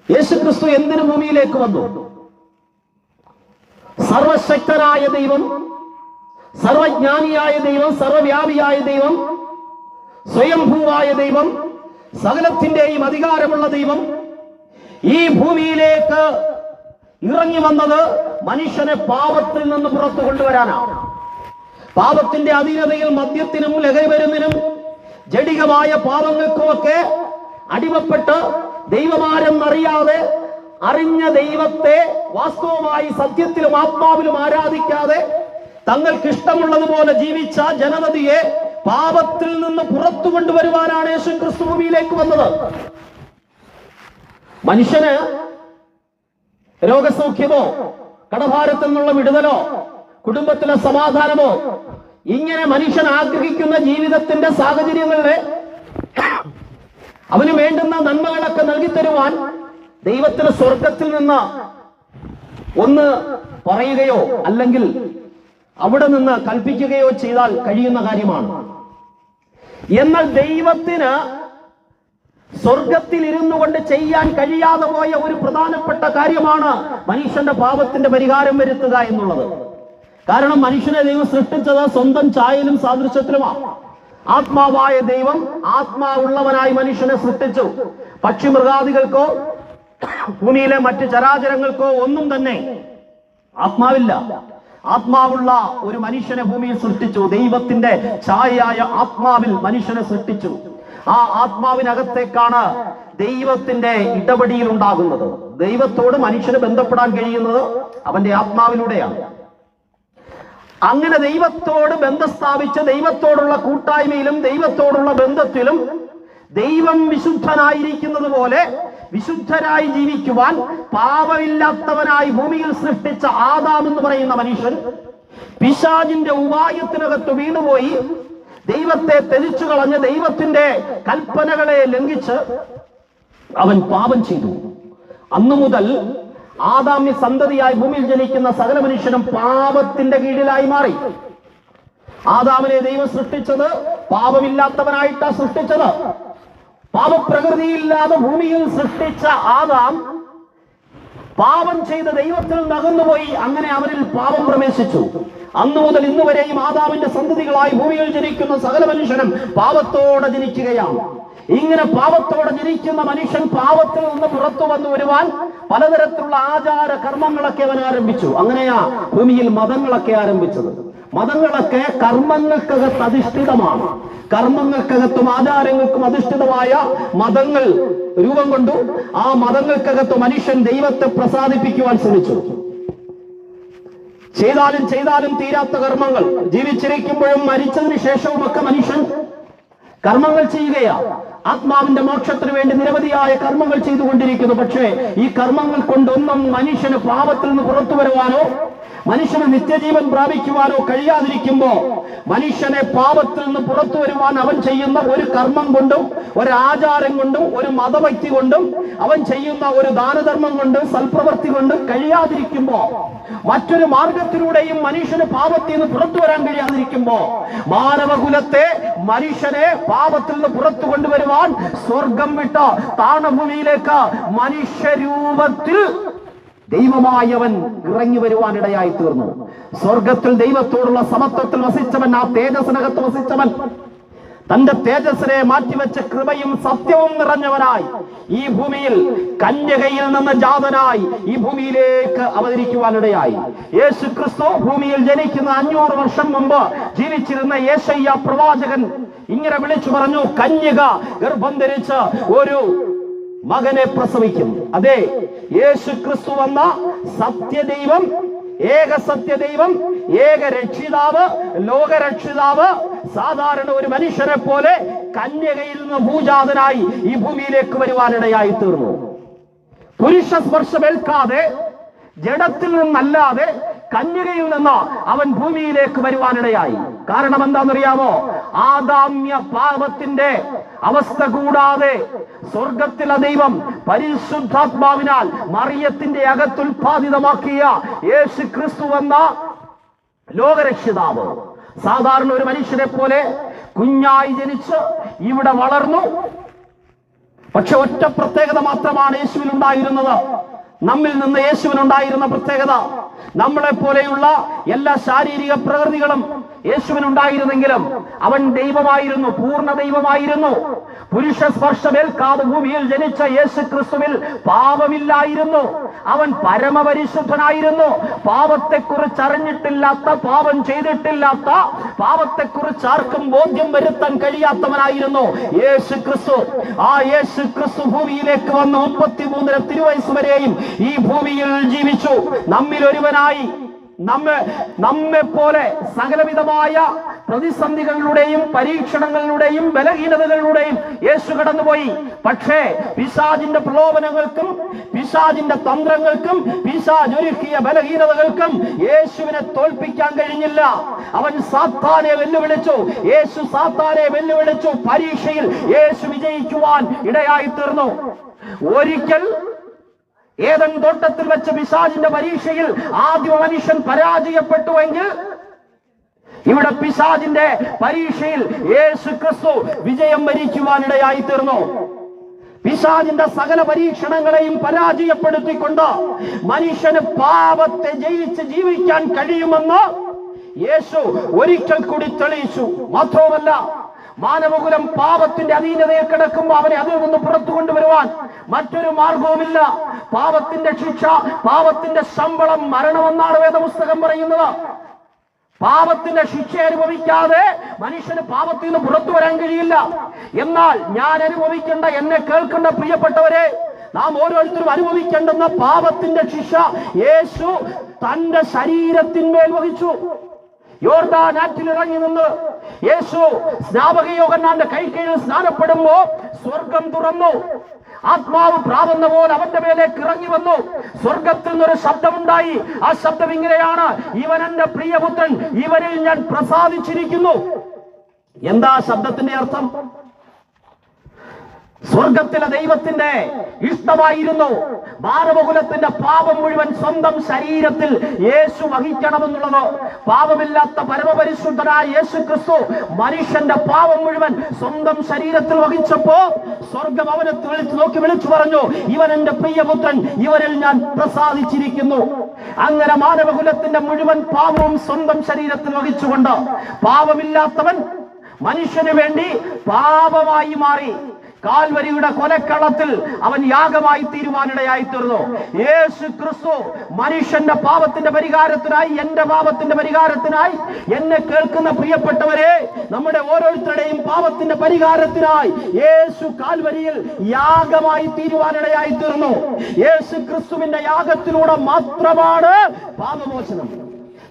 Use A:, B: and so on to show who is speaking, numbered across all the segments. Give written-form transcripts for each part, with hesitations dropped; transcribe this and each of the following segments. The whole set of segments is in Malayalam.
A: യേശുക്രിസ്തു എന്തിനു ഭൂമിയിലേക്ക് വന്നു? സർവശക്തനായ ദൈവം, സർവജ്ഞാനിയായ ദൈവം, സർവവ്യാപിയായ ദൈവം, സ്വയംഭൂവായ ദൈവം, സകലത്തിന്റെയും അധികാരമുള്ള ദൈവം ഈ ഭൂമിയിലേക്ക് ഇറങ്ങി വന്നത് മനുഷ്യനെ പാപത്തിൽ നിന്ന് പുറത്തു കൊണ്ടുവരാനാണ്. പാപത്തിന്റെ അധീനതയിൽ മദ്യത്തിനും ലഹരിമരുന്നിനും ജഡികമായ പാപങ്ങൾക്കുമൊക്കെ അടിമപ്പെട്ട് ദൈവമാരെന്നറിയാതെ അറിഞ്ഞ ദൈവത്തെ വാസ്തവമായി സത്യത്തിലും ആത്മാവിലും ആരാധിക്കാതെ തങ്ങൾക്കിഷ്ടമുള്ളതുപോലെ ജീവിച്ച ജനതയെ പാപത്തിൽ നിന്ന് പുറത്തു കൊണ്ടുവരുവാനാണ് യേശുക്രിസ്തു ഭൂമിയിലേക്ക് വന്നത്. മനുഷ്യന് രോഗസൗഖ്യമോ കടഭാരത്തിൽ നിന്നുള്ള വിടുതലോ കുടുംബത്തിലെ സമാധാനമോ ഇങ്ങനെ മനുഷ്യൻ ആഗ്രഹിക്കുന്ന ജീവിതത്തിന്റെ സാഹചര്യങ്ങളിലെ അവന് വേണ്ടുന്ന നന്മകളൊക്കെ നൽകിത്തരുവാൻ ദൈവത്തിന് സ്വർഗത്തിൽ നിന്ന് ഒന്ന് പറയുകയോ അല്ലെങ്കിൽ അവിടെ നിന്ന് കൽപ്പിക്കുകയോ ചെയ്താൽ കഴിയുന്ന കാര്യമാണ്. എന്നാൽ ദൈവത്തിന് സ്വർഗത്തിൽ ഇരുന്നു കൊണ്ട് ചെയ്യാൻ കഴിയാതെ പോയ ഒരു പ്രധാനപ്പെട്ട കാര്യമാണ് മനുഷ്യന്റെ പാപത്തിന്റെ പരിഹാരം വരുത്തുക എന്നുള്ളത്. കാരണം മനുഷ്യനെ ദൈവം സൃഷ്ടിച്ചത് സ്വന്തം ഛായയിലും സാദൃശ്യത്തിലുമാണ്. ആത്മാവായ ദൈവം ആത്മാവുള്ളവനായി മനുഷ്യനെ സൃഷ്ടിച്ചു. പക്ഷി മൃഗാദികൾക്കോ ഭൂമിയിലെ മറ്റ് ചരാചരങ്ങൾക്കോ ഒന്നും തന്നെ ആത്മാവില്ല. ആത്മാവുള്ള ഒരു മനുഷ്യനെ ഭൂമിയിൽ സൃഷ്ടിച്ചു. ദൈവത്തിന്റെ ഛായയായ ആത്മാവിൽ മനുഷ്യനെ സൃഷ്ടിച്ചു. ആ ആത്മാവിനകത്തേക്കാണ് ദൈവത്തിന്റെ ഇടപെടിയിൽ ഉണ്ടാകുന്നത്. ദൈവത്തോട് മനുഷ്യന് ബന്ധപ്പെടാൻ കഴിയുന്നത് അവന്റെ ആത്മാവിലൂടെയാണ്. അങ്ങനെ ദൈവത്തോട് ബന്ധം സ്ഥാപിച്ച് ദൈവത്തോടുള്ള കൂട്ടായ്മയിലും ദൈവത്തോടുള്ള ബന്ധത്തിലും ദൈവം വിശുദ്ധനായിരിക്കുന്നത് പോലെ വിശുദ്ധരായി ജീവിക്കുവാൻ പാപമില്ലാത്തവനായി ഭൂമിയിൽ സൃഷ്ടിച്ച ആദാം എന്ന് പറയുന്ന മനുഷ്യൻ പിശാചിന്റെ ഉപായത്തിനകത്ത് വീണുപോയി ദൈവത്തെ ത്യജിച്ചു കളഞ്ഞ് ദൈവത്തിന്റെ കൽപ്പനകളെ ലംഘിച്ച് അവൻ പാപം ചെയ്തു. അന്നു മുതൽ ആദാമ്യ സന്തതിയായി ഭൂമിയിൽ ജനിക്കുന്ന സകല മനുഷ്യനും പാപത്തിന്റെ കീഴിലായി മാറി. ആദാമിനെ ദൈവം സൃഷ്ടിച്ചത് പാപമില്ലാത്തവനായിട്ടാണ് സൃഷ്ടിച്ചത്. പാപപ്രകൃതിയില്ലാതെ ഭൂമിയിൽ സൃഷ്ടിച്ച ആദാം പാപം ചെയ്ത് ദൈവത്തിൽ നകന്നുപോയി. അങ്ങനെ അവനിൽ പാപം പ്രവേശിച്ചു. അന്നു മുതൽ ഇന്നു വരെയും ആദാമിന്റെ സന്തതികളായി ഭൂമിയിൽ ജനിക്കുന്ന സകല മനുഷ്യനും പാപത്തോടെ ജനിക്കുകയാണ്. ഇങ്ങനെ പാപത്തോടെ ജനിക്കുന്ന മനുഷ്യൻ പാപത്തിൽ നിന്ന് പുറത്തു വന്നു വരുവാൻ പലതരത്തിലുള്ള ആചാര കർമ്മങ്ങളൊക്കെ അവൻ ആരംഭിച്ചു. അങ്ങനെയാ ഭൂമിയിൽ മതങ്ങളൊക്കെ ആരംഭിച്ചത്. മതങ്ങളൊക്കെ കർമ്മങ്ങൾക്കകത്ത് അധിഷ്ഠിതമാണ്. കർമ്മങ്ങൾക്കകത്തും ആചാരങ്ങൾക്കും അധിഷ്ഠിതമായ മതങ്ങൾ രൂപം കൊണ്ടു. ആ മതങ്ങൾക്കകത്ത് മനുഷ്യൻ ദൈവത്തെ പ്രസാദിപ്പിക്കുവാൻ ശ്രമിച്ചു. ചെയ്താലും തീരാത്ത കർമ്മങ്ങൾ, ജീവിച്ചിരിക്കുമ്പോഴും മരിച്ചതിന് ശേഷവുമൊക്കെ മനുഷ്യൻ കർമ്മങ്ങൾ ചെയ്യുകയാണ്. ആത്മാവിന്റെ മോക്ഷത്തിന് വേണ്ടി നിരവധിയായ കർമ്മങ്ങൾ ചെയ്തുകൊണ്ടിരിക്കുന്നു. പക്ഷേ ഈ കർമ്മങ്ങൾ കൊണ്ടൊന്നും മനുഷ്യന് പാപത്തിൽ നിന്ന് പുറത്തു വരുവാനോ മനുഷ്യന് നിത്യജീവൻ പ്രാപിക്കുവാനോ കഴിയാതിരിക്കുമ്പോ മനുഷ്യനെ പാപത്തിൽ നിന്ന് പുറത്തു വരുവാൻ അവൻ ചെയ്യുന്ന ഒരു കർമ്മം കൊണ്ടും ഒരു ആചാരം കൊണ്ടും ഒരു മതഭക്തി കൊണ്ടും അവൻ ചെയ്യുന്ന ഒരു ദാനധർമ്മം കൊണ്ടും സൽപ്രവൃത്തി കൊണ്ടും കഴിയാതിരിക്കുമ്പോ മറ്റൊരു മാർഗത്തിലൂടെയും മനുഷ്യന് പാപത്തിൽ നിന്ന് പുറത്തു വരാൻ കഴിയാതിരിക്കുമ്പോ മാനവകുലത്തെ മനുഷ്യനെ പാപത്തിൽ നിന്ന് പുറത്തു കൊണ്ടുവരുവാൻ സ്വർഗം വിട്ട താണഭൂമിയിലേക്ക് മനുഷ്യരൂപത്തിൽ ദൈവമായവൻ ഇറങ്ങി വരുവാനിടയായി തീർന്നു. സ്വർഗത്തിൽ ദൈവത്തോടുള്ള സമത്വത്തിൽ വസിച്ചവൻ, ആ തേജസ്സിനകത്ത് വസിച്ചവൻ, തന്റെ തേജസ്സിനെ മാറ്റിവെച്ച കൃപയും സത്യവും നിറഞ്ഞവനായി ഈ ഭൂമിയിൽ കന്യകയിൽ നിന്ന് ജാതനായി ഈ ഭൂമിയിലേക്ക് അവതരിക്കുവാനിടയായി. യേശു ക്രിസ്തു ഭൂമിയിൽ ജനിക്കുന്ന 500 വർഷം മുമ്പ് ജീവിച്ചിരുന്ന യേശയ്യ പ്രവാചകൻ ഇങ്ങനെ വിളിച്ചു പറഞ്ഞു, കന്യക ഗർഭം ധരിച്ച് ഒരു മകനെ പ്രസവിക്കും. അതെ, യേശു ക്രിസ്തു എന്ന സത്യദൈവം, ഏക സത്യദൈവം, ഏക രക്ഷിതാവ്, ലോകരക്ഷിതാവ് സാധാരണ ഒരു മനുഷ്യരെ പോലെ കന്യകയിൽ നിന്ന് ഭൂജാതനായി ഈ ഭൂമിയിലേക്ക് വരുവാനിടയായി തീർന്നു. പുരുഷ സ്പർശമേൽക്കാതെ ജഡത്തിൽ നിന്നല്ലാതെ കന്യകയിൽ നിന്ന് അവൻ ഭൂമിയിലേക്ക് വരുവാനിടയായി. കാരണം എന്താണെന്നറിയാമോ? ആദാമ്യ പാപത്തിന്റെ അവസ്ഥ കൂടാതെ സ്വർഗത്തിലെ ദൈവം പരിശുദ്ധാത്മാവിനാൽ മറിയത്തിന്റെ അകത്തുൽപാദിതമാക്കിയ യേശു ക്രിസ്തു എന്ന ലോകരക്ഷിതാവ് സാധാരണ ഒരു മനുഷ്യരെ പോലെ കുഞ്ഞായി ജനിച്ച് ഇവിടെ വളർന്നു. പക്ഷെ ഒറ്റ പ്രത്യേകത മാത്രമാണ് യേശുവിനുണ്ടായിരുന്നത്. നമ്മിൽ നിന്ന് യേശുവിനുണ്ടായിരുന്ന പ്രത്യേകത, നമ്മളെ പോലെയുള്ള എല്ലാ ശാരീരിക പ്രകൃതികളും യേശുവിനുണ്ടായിരുന്നെങ്കിലും അവൻ ദൈവമായിരുന്നു, പൂർണ്ണ ദൈവമായിരുന്നു. പുരുഷ സ്പർശമേൽക്കാതെ ഭൂമിയിൽ ജനിച്ച യേശു ക്രിസ്തുവിൽ പാപമില്ലായിരുന്നു. അവൻ പരമപരിശുദ്ധനായിരുന്നു. പാപത്തെക്കുറിച്ച് അറിഞ്ഞിട്ടില്ലാത്ത, പാപം ചെയ്തിട്ടില്ലാത്ത, പാപത്തെക്കുറിച്ച് ആർക്കും ബോധ്യം വരുത്താൻ കഴിയാത്തവനായിരുന്നു യേശു ക്രിസ്തു. ആ യേശു ക്രിസ്തു ഭൂമിയിലേക്ക് വന്ന് 33 തിരുവയസ്സ് വരെയും ഈ ഭൂമിയിൽ ജീവിച്ചു. നമ്മിൽ ഒരുവനായി നമ്മെ പോലെ സകലവിധമായ പ്രതിസന്ധികളിലൂടെയും പരീക്ഷണങ്ങളിലൂടെയും ബലഹീനതകളിലൂടെയും യേശു കടന്നുപോയി. പക്ഷേ പിശാചിന്റെ പ്രലോഭനങ്ങൾക്കും പിശാചിന്റെ തന്ത്രങ്ങൾക്കും പിശാച് ഒരുക്കിയ ബലഹീനതകൾക്കും യേശുവിനെ തോൽപ്പിക്കാൻ കഴിഞ്ഞില്ല. അവൻ സാത്താനെ വെല്ലുവിളിച്ചു. യേശു സാത്താനെ വെല്ലുവിളിച്ചു. പരീക്ഷയിൽ യേശു വിജയിക്കുവാൻ ഇടയായി തീർന്നു. ഒരിക്കൽ ഏദൻ തോട്ടത്തിൽ വെച്ച് പിശാചിന്റെ പരീക്ഷയിൽ ആദ്യ മനുഷ്യൻ പരാജയപ്പെട്ടുവെങ്കിൽ, ഇവിടെ പിശാചിന്റെ പരീക്ഷയിൽ യേശു ക്രിസ്തു വിജയം വരിക്കുവാനിടയായി തീർന്നു. പിശാചിന്റെ സകല പരീക്ഷണങ്ങളെയും പരാജയപ്പെടുത്തിക്കൊണ്ട് മനുഷ്യന് പാപത്തെ ജയിച്ച് ജീവിക്കാൻ കഴിയുമെന്ന് യേശു ഒരിക്കൽ കൂടി തെളിയിച്ചു. മാത്രവുമല്ല, മാനവകുലം പാപത്തിന്റെ അധീനതയിൽ കിടക്കുമ്പോൾ അവനെ അതിൽ നിന്ന് പുറത്തു കൊണ്ടുവരുവാൻ മറ്റൊരു മാർഗവുമില്ല. പാപത്തിന്റെ ശിക്ഷ, പാപത്തിന്റെ ശമ്പളം മരണമെന്നാണ് വേദപുസ്തകം പറയുന്നത്. പാപത്തിന്റെ ശിക്ഷ അനുഭവിക്കാതെ മനുഷ്യന് പാപത്തിൽ നിന്ന് പുറത്തു വരാൻ കഴിയില്ല. എന്നാൽ ഞാൻ അനുഭവിക്കേണ്ട, എന്നെ കേൾക്കേണ്ട പ്രിയപ്പെട്ടവരെ, നാം ഓരോരുത്തരും അനുഭവിക്കേണ്ടുന്ന പാപത്തിന്റെ ശിക്ഷ യേശു തന്റെ ശരീരത്തിന്മേൽ വഹിച്ചു. യോർദാൻ ആറ്റിൽ ഇറങ്ങി നിന്ന് യേശു സ്നാപക യോഹന്നാന്റെ കൈക്കീഴിൽ സ്നാനപ്പെടുമ്പോ സ്വർഗം തുറന്നു. ആത്മാവ് പ്രാവുന്ന പോലെ അവന്റെ മേലേക്ക് ഇറങ്ങി വന്നു. സ്വർഗത്തിൽ നിന്നൊരു ശബ്ദമുണ്ടായി. ആ ശബ്ദം ഇങ്ങനെയാണ്: ഇവൻ എന്റെ പ്രിയപുത്രൻ, ഇവനിൽ ഞാൻ പ്രസാദിച്ചിരിക്കുന്നു. എന്താ ശബ്ദത്തിന്റെ അർത്ഥം? സ്വർഗത്തിലെ ദൈവത്തിന്റെ ഇഷ്ടമായിരുന്നു മാനവകുലത്തിന്റെ പാപം മുഴുവൻ സ്വന്തം ശരീരത്തിൽ യേശു വഹിക്കണമെന്നുള്ളത്. പാപമില്ലാത്ത പരമപരിശുദ്ധനായ യേശു ക്രിസ്തു മനുഷ്യന്റെ പാപം മുഴുവൻ സ്വന്തം ശരീരത്തിൽ വഹിച്ചപ്പോ സ്വർഗം അവനെ നോക്കി വിളിച്ചു പറഞ്ഞു: ഇവൻ എന്റെ പ്രിയപുത്രൻ, ഇവരിൽ ഞാൻ പ്രസാദിച്ചിരിക്കുന്നു. അങ്ങനെ മാനവകുലത്തിന്റെ മുഴുവൻ പാപവും സ്വന്തം ശരീരത്തിൽ വഹിച്ചുകൊണ്ട് പാപമില്ലാത്തവൻ മനുഷ്യന് വേണ്ടി പാപമായി മാറി. കാൽവരിയുടെ കൊലക്കളത്തിൽ അവൻ യാഗമായി തീരുവാനിടയായി തീർന്നു. യേശു ക്രിസ്തു മനുഷ്യന്റെ പാപത്തിന്റെ പരിഹാരത്തിനായി, എന്റെ പാപത്തിന്റെ പരിഹാരത്തിനായി, എന്നെ കേൾക്കുന്ന പ്രിയപ്പെട്ടവരെ, നമ്മുടെ ഓരോരുത്തരുടെയും പാപത്തിന്റെ പരിഹാരത്തിനായി യേശു കാൽവരിയിൽ യാഗമായി തീരുവാനിടയായി തീർന്നു. യേശു ക്രിസ്തുവിന്റെ യാഗത്തിലൂടെ മാത്രമാണ് പാപമോചനം.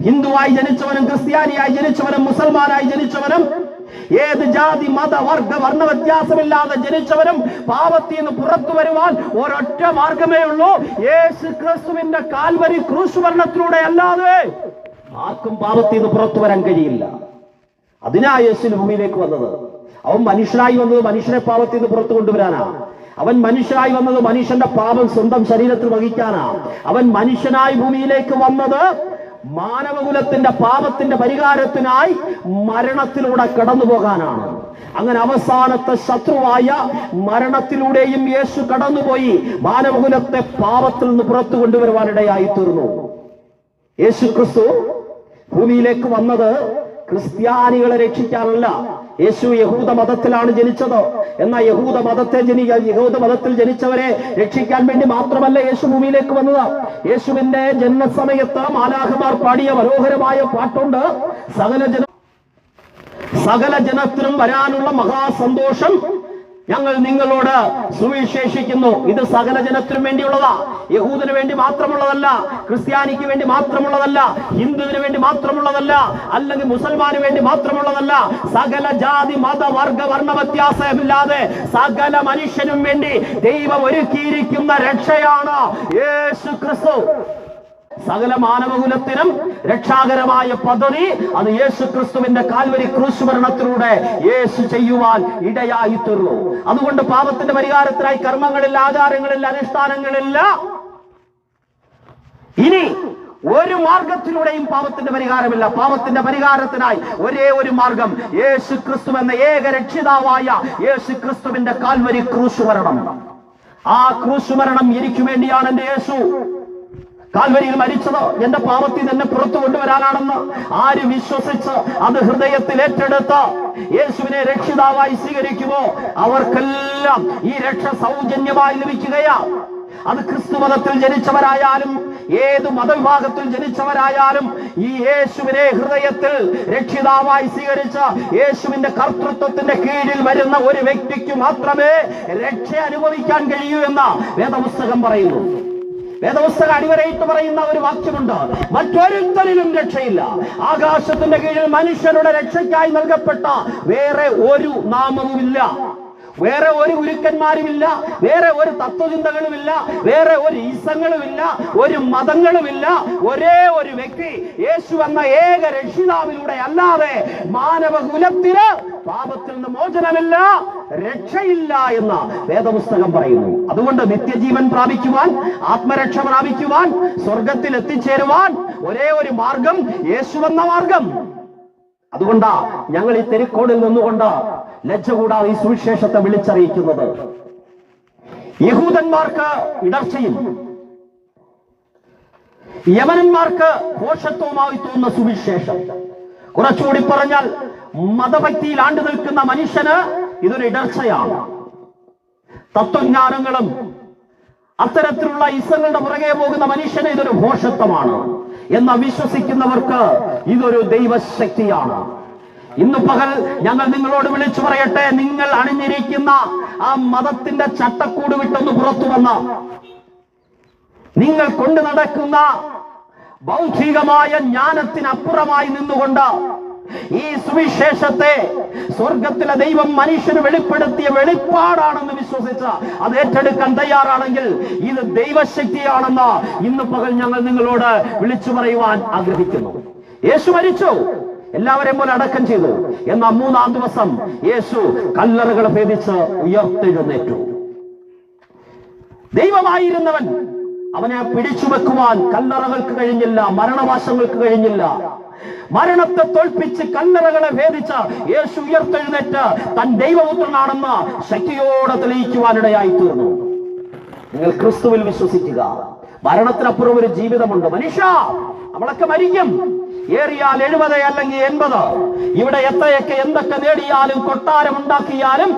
A: ഹിന്ദുവായി ജനിച്ചവനും ക്രിസ്ത്യാനിയായി ജനിച്ചവനും മുസൽമാനായി ജനിച്ചവനും ഏത് ജാതി മത വർഗ വർണ്ണ വ്യത്യാസമില്ലാതെ ജനിച്ചവരും പാപത്തിൽ നിന്ന് പുറത്തു വരുവാൻ ഒരൊറ്റ മാർഗമേ ഉള്ളൂ: യേശു ക്രിസ്തുവിന്റെ കാൽവരി ക്രൂശുമരണത്തിലൂടെ അല്ലാതെ ആർക്കും പാപത്തിൽ നിന്ന് പുറത്തു വരാൻ കഴിയില്ല. അതിനാ യേശു ഭൂമിയിലേക്ക് വന്നത്. അവൻ മനുഷ്യനായി വന്നത് മനുഷ്യനെ പാപത്തിൽ നിന്ന് പുറത്തു കൊണ്ടുവരാനാ. അവൻ മനുഷ്യനായി വന്നത് മനുഷ്യന്റെ പാപം സ്വന്തം ശരീരത്തിൽ വഹിക്കാനാ. അവൻ മനുഷ്യനായി ഭൂമിയിലേക്ക് വന്നത് മാനവകുലത്തിന്റെ പാപത്തിന്റെ പരിഹാരത്തിനായി മരണത്തിലൂടെ കടന്നു പോകാനാണ്. അങ്ങനെ അവസാനത്തെ ശത്രുവായ മരണത്തിലൂടെയും യേശു കടന്നുപോയി മാനവകുലത്തെ പാപത്തിൽ നിന്ന് പുറത്തു കൊണ്ടുവരുവാനിടയായി തീർന്നു. യേശു ക്രിസ്തു ഭൂമിയിലേക്ക് വന്നത് ക്രിസ്ത്യാനികളെ രക്ഷിക്കാനല്ല. യേശു യഹൂദ മതത്തിലാണ് ജനിച്ചത്. എന്നാൽ യഹൂദ മതത്തിൽ ജനിച്ചവരെ രക്ഷിക്കാൻ വേണ്ടി മാത്രമല്ല യേശു ഭൂമിയിലേക്ക് വന്നത്. യേശുവിന്റെ ജന്മസമയത്ത് മാലാഖമാർ പാടിയ മനോഹരമായ പാട്ടുണ്ട്: സകല ജനത്തിനും വരാനുള്ള മഹാസന്തോഷം ഞങ്ങൾ നിങ്ങളോട് സുവിശേഷിക്കുന്നു. ഇത് സകല ജനത്തിനും വേണ്ടിയുള്ളതാ. യഹൂദന് വേണ്ടി മാത്രമുള്ളതല്ല, ക്രിസ്ത്യാനിക്ക് വേണ്ടി മാത്രമുള്ളതല്ല, ഹിന്ദുവിന് വേണ്ടി മാത്രമുള്ളതല്ല, അല്ലെങ്കിൽ മുസൽമാന് വേണ്ടി മാത്രമുള്ളതല്ല. സകല ജാതി മത വർഗ വർണ്ണ വ്യത്യാസമില്ലാതെ സകല മനുഷ്യനും വേണ്ടി ദൈവം ഒരുക്കിയിരിക്കുന്ന രക്ഷയാണ് യേശു ക്രിസ്തു. സകല മാനവകുലത്തിനും രക്ഷാകരമായ പദ്ധതി അത് യേശു ക്രിസ്തുവിന്റെ കാൽവരി ക്രൂശുമരണത്തിലൂടെ യേശു ചെയ്യുവാൻ ഇടയായി തീർന്നു. അതുകൊണ്ട് പാപത്തിന്റെ പരിഹാരത്തിനായി കർമ്മങ്ങളില്ല, ആചാരങ്ങളില്ല, അനുഷ്ഠാനങ്ങളില്ല. ഇനി ഒരു മാർഗത്തിലൂടെയും പാപത്തിന്റെ പരിഹാരമില്ല. പാപത്തിന്റെ പരിഹാരത്തിനായി ഒരേ ഒരു മാർഗം, യേശു ക്രിസ്തു എന്ന ഏക രക്ഷിതാവായ യേശു ക്രിസ്തുവിന്റെ കാൽവരി ക്രൂശുമരണം. ആ ക്രൂശുമരണം എനിക്ക് വേണ്ടിയാണ് എന്റെ യേശു കാൽവരിയിൽ മരിച്ചത്. എന്റെ പാപത്തിൽ തന്നെ പുറത്തു കൊണ്ടുവരാനാണെന്ന് ആര് വിശ്വസിച്ച് അത് ഹൃദയത്തിൽ ഏറ്റെടുത്ത് യേശുവിനെ രക്ഷിതാവായി സ്വീകരിക്കുമോ അവർക്കെല്ലാം ഈ രക്ഷ സൗജന്യമായി ലഭിക്കുകയാ. അത് ക്രിസ്തു മതത്തിൽ ജനിച്ചവരായാലും ഏത് മതവിഭാഗത്തിൽ ജനിച്ചവരായാലും ഈ യേശുവിനെ ഹൃദയത്തിൽ രക്ഷിതാവായി സ്വീകരിച്ച യേശുവിന്റെ കർത്തൃത്വത്തിന്റെ കീഴിൽ വരുന്ന ഒരു വ്യക്തിക്ക് മാത്രമേ രക്ഷ അനുഭവിക്കാൻ കഴിയൂ എന്ന് വേദപുസ്തകം പറയുന്നു. വേദപുസ്തകം അടിവരയിട്ട് പറയുന്ന ഒരു വാക്യമുണ്ട്, മറ്റൊരുത്തരിലും രക്ഷയില്ല. ആകാശത്തിന്റെ കീഴിൽ മനുഷ്യരുടെ രക്ഷയ്ക്കായി നൽകപ്പെട്ട വേറെ ഒരു നാമവുമില്ല. വേറെ ഒരു ഗുരുക്കന്മാരുമില്ല, വേറെ ഒരു തത്വചിന്തകളുമില്ല, വേറെ ഒരു ഈസങ്ങളുമില്ല, ഒരു മതങ്ങളുമില്ല. ഒരേ ഒരു വ്യക്തി, യേശു എന്ന ഏക രക്ഷിതാവിലൂടെ അല്ലാതെ മാനവകുലത്തിന് പാപത്തിൽ നിന്ന് മോചനമില്ല, രക്ഷയില്ല എന്ന് വേദപുസ്തകം പറയുന്നു. അതുകൊണ്ട് നിത്യജീവൻ പ്രാപിക്കുവാൻ, ആത്മരക്ഷ പ്രാപിക്കുവാൻ, സ്വർഗത്തിൽ എത്തിച്ചേരുവാൻ ഒരേ ഒരു മാർഗം യേശു എന്ന മാർഗം. അതുകൊണ്ടാ ഞങ്ങൾ ഈ തെരുക്കോടിൽ നിന്നുകൊണ്ട് ലജ്ജ കൂടാതെ ഈ സുവിശേഷത്തെ വിളിച്ചറിയിക്കുന്നത്. യഹൂദന്മാർക്ക് ഇടർച്ചയും യമനന്മാർക്ക് ഭോഷത്വമായി തോന്നുന്ന സുവിശേഷം, കുറച്ചുകൂടി പറഞ്ഞാൽ മതഭക്തിയിൽ ആണ്ടു നിൽക്കുന്ന മനുഷ്യന് ഇതൊരു ഇടർച്ചയാണ്. തത്വജ്ഞാനങ്ങളും അത്തരത്തിലുള്ള ഇസങ്ങളുടെ പുറകെ പോകുന്ന മനുഷ്യന് ഇതൊരു ഭോഷത്വമാണ് എന്ന് വിശ്വസിക്കുന്നവർക്ക് ഇതൊരു ദൈവശക്തിയാണ്. ഇന്ന് പകൽ ഞങ്ങൾ നിങ്ങളോട് വിളിച്ചു പറയട്ടെ, നിങ്ങൾ അണിഞ്ഞിരിക്കുന്ന ആ മതത്തിന്റെ ചട്ടക്കൂട് വിട്ടൊന്ന് പുറത്തു വന്ന, നിങ്ങൾ കൊണ്ടു നടക്കുന്ന ബൗദ്ധികമായ ജ്ഞാനത്തിനപ്പുറമായി നിന്നുകൊണ്ട് ഈ സുവിശേഷത്തെ സ്വർഗത്തിലെ ദൈവം മനുഷ്യന് വെളിപ്പെടുത്തിയ വെളിപ്പാടാണെന്ന് വിശ്വസിച്ച് അത് ഏറ്റെടുക്കാൻ തയ്യാറാണെങ്കിൽ ഇത് ദൈവശക്തിയാണെന്ന് ഇന്ന് പകൽ ഞങ്ങൾ നിങ്ങളോട് വിളിച്ചു പറയുവാൻ ആഗ്രഹിക്കുന്നു. യേശു മരിച്ചു, എല്ലാവരെയും പോലെ അടക്കം ചെയ്തു. എന്നാൽ മൂന്നാം ദിവസം യേശു കല്ലറകൾ ഭേദിച്ച് ഉയർത്തെഴുന്നേറ്റു. ദൈവമായിരുന്നവൻ, അവനെ പിടിച്ചു വെക്കുവാൻ കല്ലറകൾക്ക് കഴിഞ്ഞില്ല, മരണവാസങ്ങൾക്ക് കഴിഞ്ഞില്ല. മരണത്തെ തോൽപ്പിച്ച് കല്ലറകളെ ഭേദിച്ച യേശു ഉയർത്തെഴുന്നേറ്റ് താൻ ദൈവപുത്രനാണെന്ന് ശക്തിയോടെ തെളിയിക്കുവാനിടയായി തീർന്നു. നിങ്ങൾ ക്രിസ്തുവിൽ വിശ്വസിക്കുക. മരണത്തിനപ്പുറം ഒരു ജീവിതമുണ്ട്. മനുഷ്യ, നമ്മളൊക്കെ മരിക്കും. ഏറിയാൽ 70 അല്ലെങ്കിൽ 80. ഇവിടെ എത്രയൊക്കെ എന്തൊക്കെ നേടിയാലും, കൊട്ടാരം ഉണ്ടാക്കിയാലും,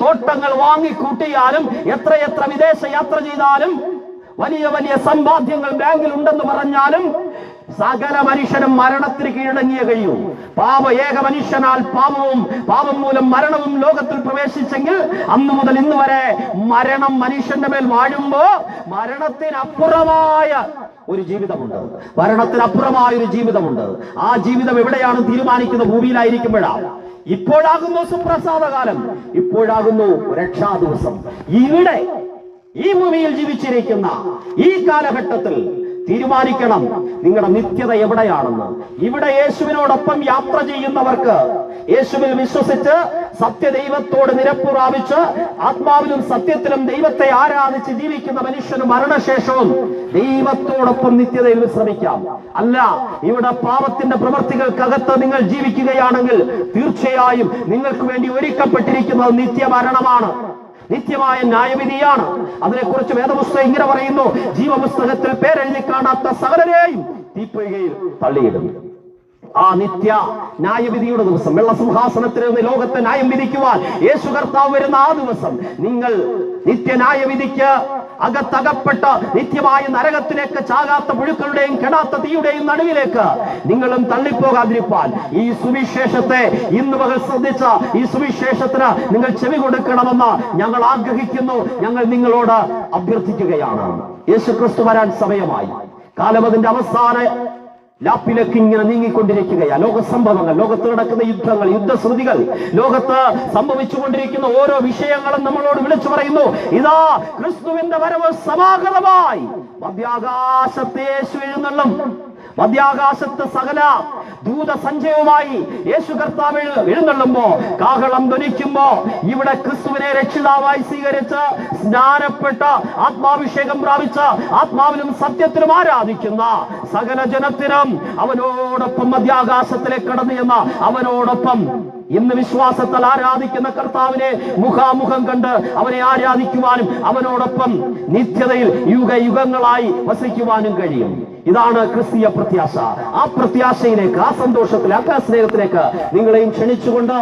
A: തോട്ടങ്ങൾ വാങ്ങിക്കൂട്ടിയാലും, എത്രയെത്ര വിദേശ യാത്ര ചെയ്താലും, വലിയ വലിയ സമ്പാദ്യങ്ങൾ ബാങ്കിൽ ഉണ്ടെന്ന് പറഞ്ഞാലും സകല മനുഷ്യനും മരണത്തിന് കീഴടങ്ങിയ കഴിയും. ഏക മനുഷ്യനാൽ പാപം മൂലം മരണവും ലോകത്തിൽ പ്രവേശിച്ചെങ്കിൽ അന്നു മുതൽ ഇന്ന് വരെ മരണം മനുഷ്യന്റെ മേൽ വാഴുമ്പോ മരണത്തിനപ്പുറമായ ഒരു ജീവിതമുണ്ട്. മരണത്തിനപ്പുറമായ ഒരു ജീവിതമുണ്ട്. ആ ജീവിതം എവിടെയാണ് തീരുമാനിക്കുന്നത്? ഭൂമിയിലായിരിക്കുമ്പോഴാണ്. ഇപ്പോഴാകുന്നു സുപ്രസാദകാലം, ഇപ്പോഴാകുന്നു രക്ഷാ ദിവസം. ഇവിടെ ഈ ഭൂമിയിൽ ജീവിച്ചിരിക്കുന്ന ഈ കാലഘട്ടത്തിൽ തീരുമാനിക്കണം നിങ്ങളുടെ നിത്യത എവിടെയാണെന്ന്. ഇവിടെ യേശുവിനോടൊപ്പം യാത്ര ചെയ്യുന്നവർക്ക്, യേശുവിൽ വിശ്വസിച്ച് സത്യദൈവത്തോട് നിരപ്പ് പ്രാപിച്ച് ആത്മാവിലും സത്യത്തിലും ദൈവത്തെ ആരാധിച്ച് ജീവിക്കുന്ന മനുഷ്യന് മരണശേഷവും ദൈവത്തോടൊപ്പം നിത്യതയിൽ വിശ്രമിക്കാം. അല്ല, ഇവിടെ പാപത്തിന്റെ പ്രവൃത്തികൾക്കകത്ത് നിങ്ങൾ ജീവിക്കുകയാണെങ്കിൽ തീർച്ചയായും നിങ്ങൾക്ക് വേണ്ടി ഒരുക്കപ്പെട്ടിരിക്കുന്നത് നിത്യമരണമാണ്, നിത്യമായ ന്യായവിധിയാണ്. അതിനെക്കുറിച്ച് വേദപുസ്തകം ഇങ്ങനെ പറയുന്നു, ജീവപുസ്തകത്തിൽ പേരെഴുതി കാണാത്ത സകലരെയും തീപ്പൊയ്കയിൽ തള്ളിയിടും. ആ നിത്യ ന്യായവിധിയുടെ ദിവസം, വെള്ളസിംഹാസനത്തിൽ നിന്ന് ലോകത്തെ ന്യായം വിധിക്കുവാൻ യേശു കർത്താവ് വരുന്ന ആ ദിവസം നിങ്ങൾ നിത്യന്യായവിധിക്ക് അകത്തകപ്പെട്ട നിത്യമായ നരകത്തിലേക്ക്, ചാകാത്ത പുഴുക്കളുടെയും കെടാത്ത തീയുടെയും നടുവിലേക്ക് നിങ്ങളും തള്ളിപ്പോകാതിരിപ്പാൻ ഈ സുവിശേഷത്തെ ഇന്ന് പകൽ ശ്രദ്ധിച്ച ഈ സുവിശേഷത്തിന് നിങ്ങൾ ചെവി കൊടുക്കണമെന്ന് ഞങ്ങൾ ആഗ്രഹിക്കുന്നു. ഞങ്ങൾ നിങ്ങളോട് അഭ്യർത്ഥിക്കുകയാണ്. യേശുക്രിസ്തു വരാൻ സമയമായി. കാലം അതിന്റെ അവസാന ലാപ്പിലേക്ക് ഇങ്ങനെ നീങ്ങിക്കൊണ്ടിരിക്കുകയാണ്. ലോകസംഭവങ്ങൾ, ലോകത്ത് നടക്കുന്ന യുദ്ധങ്ങൾ, യുദ്ധശ്രുതികൾ, ലോകത്ത് സംഭവിച്ചുകൊണ്ടിരിക്കുന്ന ഓരോ വിഷയങ്ങളും നമ്മളോട് വിളിച്ചു പറയുന്നു, ഇതാ ക്രിസ്തുവിന്റെ വരവ് സമാഗതമായി. മധ്യാകാശത്തെ യേശു എഴുന്നള്ളും. മധ്യാകാശത്ത് സകല ദൂതസഞ്ചയവുമായി യേശു കർത്താവ് എഴുന്നള്ളുമ്പോ, കാഹളം ധ്വനിക്കുമ്പോ, ഇവിടെ ക്രിസ്തുവിനെ രക്ഷിതാവായി സ്വീകരിച്ച് സ്നാനപ്പെട്ട ആത്മാഭിഷേകം പ്രാപിച്ച ആത്മാവിലും സത്യത്തിലും ആരാധിക്കുന്ന സകല ജനത്തിനും അവനോടൊപ്പം മധ്യാകാശത്തിലേക്ക് കടന്നു എന്ന അവനോടൊപ്പം ഇന്ന് വിശ്വാസത്താൽ ആരാധിക്കുന്ന കർത്താവിനെ മുഖാമുഖം കണ്ട് അവനെ ആരാധിക്കുവാനും അവനോടൊപ്പം നിത്യതയിൽ യുഗയുഗങ്ങളായി വസിക്കുവാനും കഴിയും. ഇതാണ് ക്രിസ്തീയ പ്രത്യാശ. ആ പ്രത്യാശയിലേക്ക്, ആ സന്തോഷത്തിലേക്ക്, ആ സ്നേഹത്തിലേക്ക് നിങ്ങളെയും ക്ഷണിച്ചുകൊണ്ട്